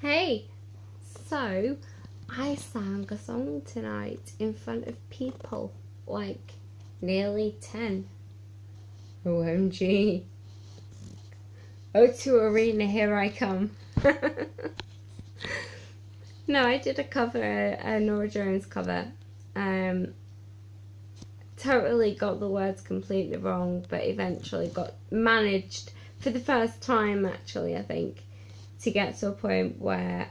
Hey, so I sang a song tonight in front of people, like nearly 10. OMG. O2 Arena, here I come. No, I did a cover, a Norah Jones cover. Totally got the words completely wrong, but eventually managed for the first time, actually, I think, to get to a point where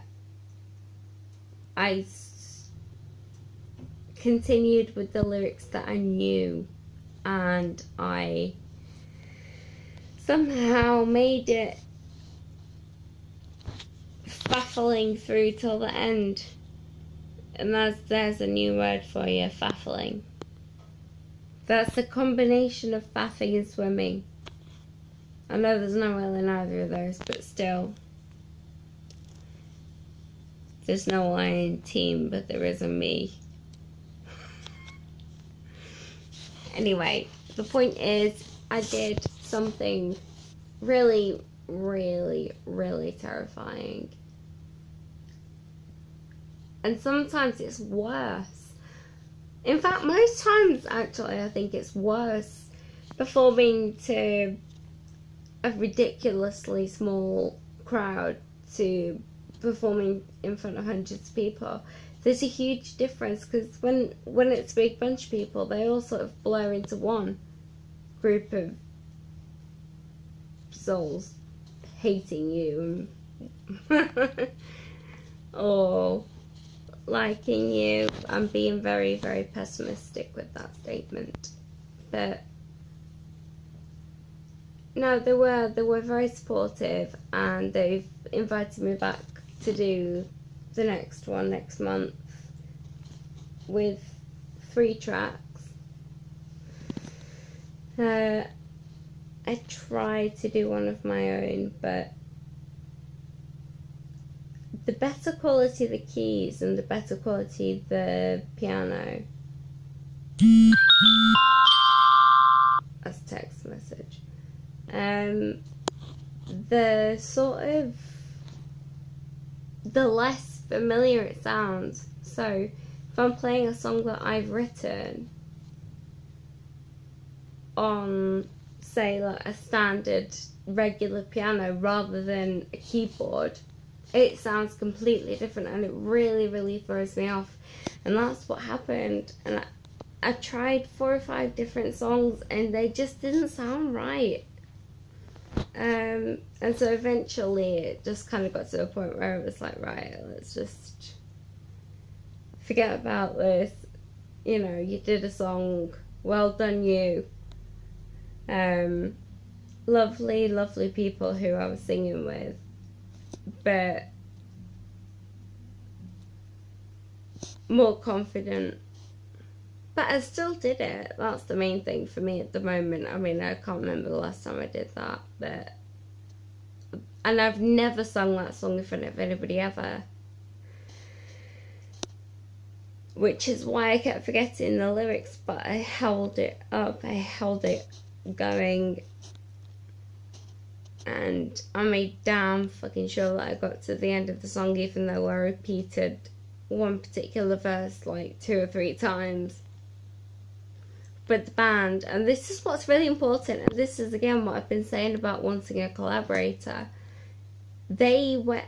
I continued with the lyrics that I knew, and I somehow made it faffling through till the end. And there's a new word for you, faffling. That's a combination of faffing and swimming. I know there's no L in either of those, but still. There's no I in team, but there is a me. Anyway, the point is, I did something really, really, really terrifying. And sometimes it's worse. In fact, most times, actually, I think it's worse performing to a ridiculously small crowd to performing in front of hundreds of people. There's a huge difference, because when it's a big bunch of people, they all sort of blur into one group of souls hating you or liking you. I'm being very, very pessimistic with that statement, but no, they were very supportive, and they've invited me back to do the next one next month with 3 tracks. I tried to do one of my own, but the better quality of the keys and the better quality of the piano. That's a text message. The sort of the less familiar it sounds. So if I'm playing a song that I've written on, say, like a standard regular piano rather than a keyboard, it sounds completely different, and it really, really throws me off. And that's what happened. And I tried 4 or 5 different songs, and they just didn't sound right. And so eventually it just kind of got to a point where it was like, right, let's just forget about this. You know, you did a song, well done you. Lovely, lovely people who I was singing with, but more confident. But I still did it. That's the main thing for me at the moment. I mean, I can't remember the last time I did that, and I've never sung that song in front of anybody ever, which is why I kept forgetting the lyrics, but I held it up, I held it going, and I made damn fucking sure that I got to the end of the song, even though I repeated one particular verse like 2 or 3 times. But the band, and this is what's really important, and this is again what I've been saying about wanting a collaborator, they were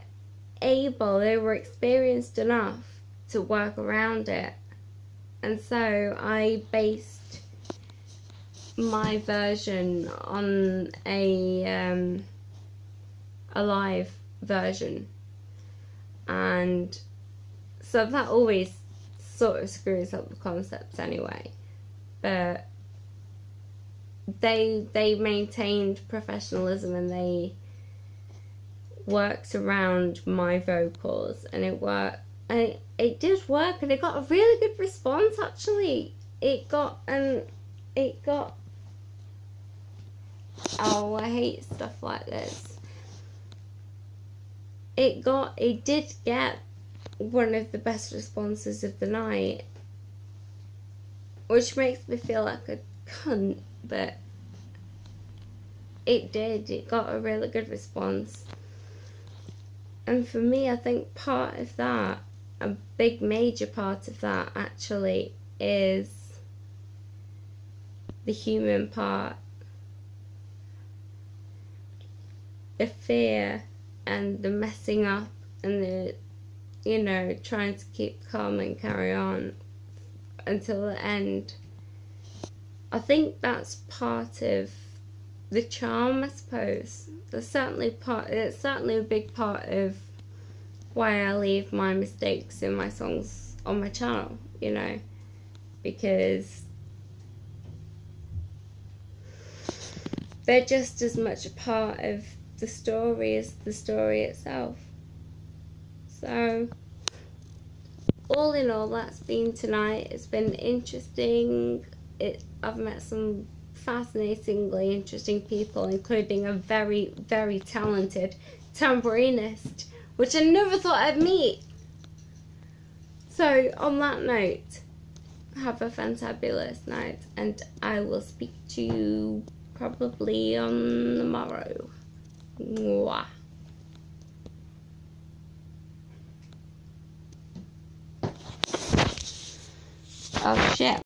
experienced enough to work around it. And so I based my version on a live version, and so that always sort of screws up the concept anyway. But they maintained professionalism, and they worked around my vocals, and it worked. And it did work, and it got a really good response. Actually, it got. Oh, I hate stuff like this. It did get one of the best responses of the night, which makes me feel like a cunt, but it did. It got a really good response. And for me, I think part of that, a big major part of that actually, is the human part. The fear and the messing up and the, you know, trying to keep calm and carry on until the end. I think that's part of the charm, I suppose. It's certainly a big part of why I leave my mistakes in my songs on my channel, you know, because they're just as much a part of the story as the story itself. So, all in all, that's been tonight. It's been interesting. I've met some fascinatingly interesting people, including a very, very talented tambourinist, which I never thought I'd meet. So, on that note, have a fantabulous night, and I will speak to you probably on the morrow. Mwah. Oh shit.